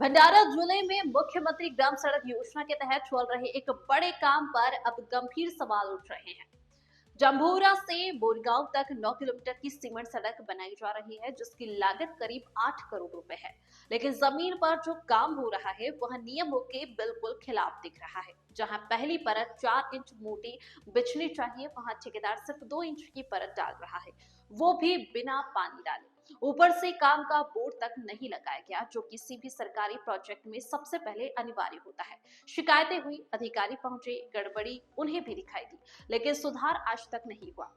भंडारा जिले में मुख्यमंत्री ग्राम सड़क योजना के तहत चल रहे एक बड़े काम पर अब गंभीर सवाल उठ रहे हैं। जम्भूरा से बोरगांव तक 9 किलोमीटर की सीमेंट सड़क बनाई जा रही है, जिसकी लागत करीब 8 करोड़ रुपए है। लेकिन जमीन पर जो काम हो रहा है वह नियमों के बिल्कुल खिलाफ दिख रहा है। जहां पहली परत 4 इंच मोटी बिछनी चाहिए, वहां ठेकेदार सिर्फ 2 इंच की परत डाल रहा है, वो भी बिना पानी डाले। ऊपर से काम का बोर्ड तक नहीं लगाया गया, जो किसी भी सरकारी प्रोजेक्ट में सबसे पहले अनिवार्य होता है। शिकायतें हुई, अधिकारी पहुंचे, गड़बड़ी उन्हें भी दिखाई दी, लेकिन सुधार आज तक नहीं हुआ।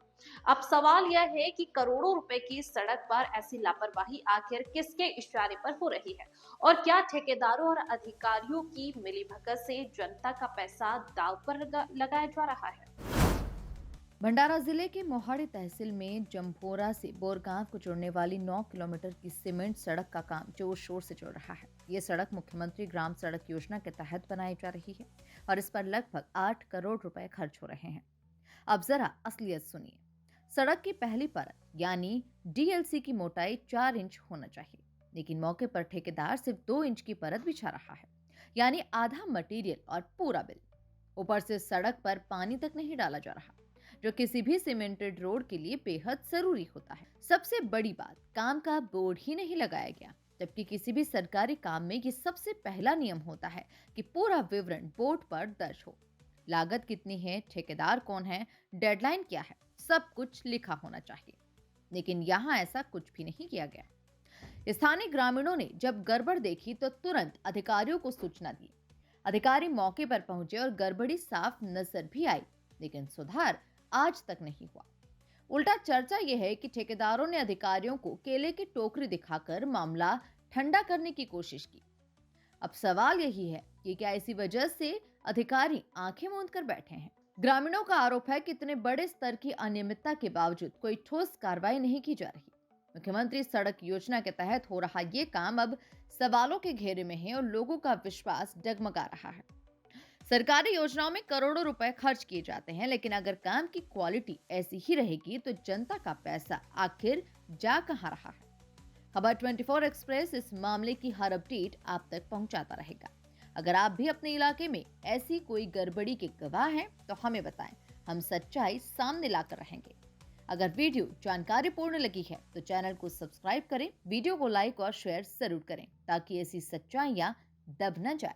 अब सवाल यह है कि करोड़ों रुपए की सड़क पर ऐसी लापरवाही आखिर किसके इशारे पर हो रही है, और क्या ठेकेदारों और अधिकारियों की मिलीभगत से जनता का पैसा दांव पर लगाया जा रहा है। भंडारा जिले के मोहाड़ी तहसील में जम्भोरा से बोरगांव को जोड़ने वाली 9 किलोमीटर की सीमेंट सड़क का काम जोर शोर से चल रहा है। ये सड़क मुख्यमंत्री ग्राम सड़क योजना के तहत बनाई जा रही है और इस पर लगभग 8 करोड़ रुपए खर्च हो रहे हैं। अब जरा असलियत सुनिए। सड़क की पहली परत यानी डीएलसी की मोटाई 4 इंच होना चाहिए, लेकिन मौके पर ठेकेदार सिर्फ 2 इंच की परत बिछा रहा है, यानी आधा मटेरियल और पूरा बिल। ऊपर से सड़क पर पानी तक नहीं डाला जा रहा, जो किसी भी सीमेंटेड रोड के लिए बेहद जरूरी होता है। सबसे बड़ी बात, काम का बोर्ड ही नहीं लगाया गया, जबकि किसी भी सरकारी काम में ये सबसे पहला नियम होता है कि पूरा विवरण बोर्ड पर दर्ज हो। लागत कितनी है, ठेकेदार कौन है, डेडलाइन क्या है, सब कुछ लिखा होना चाहिए। लेकिन यहाँ ऐसा कुछ भी नहीं किया गया। स्थानीय ग्रामीणों ने जब गड़बड़ देखी तो तुरंत अधिकारियों को सूचना दी। अधिकारी मौके पर पहुंचे और गड़बड़ी साफ नजर भी आई, लेकिन सुधार आज तक नहीं हुआ। उल्टा चर्चा यह है कि ठेकेदारों ने अधिकारियों को केले की टोकरी दिखाकर मामला ठंडा करने की कोशिश की। अब सवाल यही है कि क्या इसी वजह से अधिकारी आंखें मूंद कर बैठे हैं। ग्रामीणों का आरोप है कि इतने बड़े स्तर की अनियमितता के बावजूद कोई ठोस कार्रवाई नहीं की जा रही। मुख्यमंत्री सड़क योजना के तहत हो रहा ये काम अब सवालों के घेरे में है और लोगों का विश्वास डगमगा रहा है। सरकारी योजनाओं में करोड़ों रुपए खर्च किए जाते हैं, लेकिन अगर काम की क्वालिटी ऐसी ही रहेगी तो जनता का पैसा आखिर जा कहां रहा है। खबर 24 एक्सप्रेस इस मामले की हर अपडेट आप तक पहुंचाता रहेगा। अगर आप भी अपने इलाके में ऐसी कोई गड़बड़ी के गवाह हैं तो हमें बताएं, हम सच्चाई सामने लाकर रहेंगे। अगर वीडियो जानकारीपूर्ण लगी है तो चैनल को सब्सक्राइब करें, वीडियो को लाइक और शेयर जरूर करें ताकि ऐसी सच्चाइयां दब न जाए।